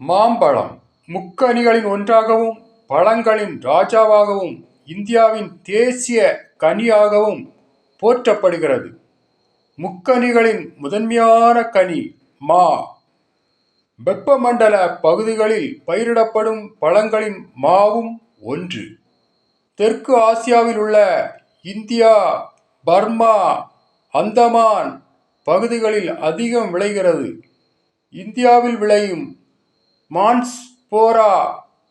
மாம்பழம் முக்கனிகளின் ஒன்றாகவும் பழங்களின் ராஜாவாகவும் இந்தியாவின் தேசிய கனியாகவும் போற்றப்படுகிறது. முக்கனிகளின் முதன்மையான கனி மா. வெப்பமண்டல பகுதிகளில் பயிரிடப்படும் பழங்களின் மாவும் ஒன்று. தெற்கு ஆசியாவில் உள்ள இந்தியா, பர்மா, அந்தமான் பகுதிகளில் அதிகம் விளைகிறது. இந்தியாவில் விளையும் மான்ஸ்போரா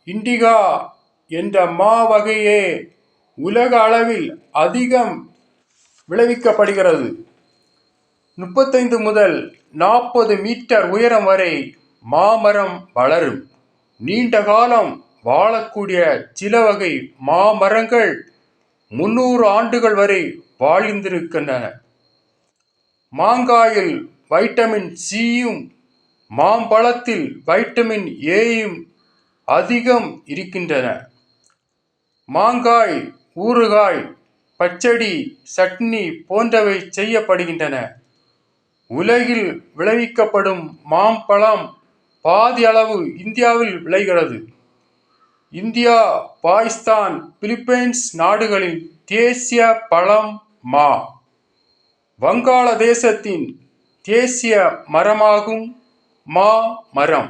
இண்டிகா என்ற மா வகையே உலக அளவில் அதிகம் விளைவிக்கப்படுகிறது. 35 முதல் 40 மீட்டர் உயரம் வரை மாமரம் வளரும். நீண்ட காலம் வாழக்கூடிய சில வகை மாமரங்கள் 300 ஆண்டுகள் வரை வாழ்ந்திருக்கின்றன. மாங்காயில் வைட்டமின் சியும் மாம்பழத்தில் வைட்டமின் ஏயும் அதிகம் இருக்கின்றன. மாங்காய் ஊறுகாய், பச்சடி, சட்னி போன்றவை செய்யப்படுகின்றன. உலகில் விளைவிக்கப்படும் மாம்பழம் பாதி அளவு இந்தியாவில் விளைகிறது. இந்தியா, பாகிஸ்தான், பிலிப்பைன்ஸ் நாடுகளின் தேசிய பழம் மா. வங்காளதேசத்தின் தேசிய மரமாகும் மா மரம்.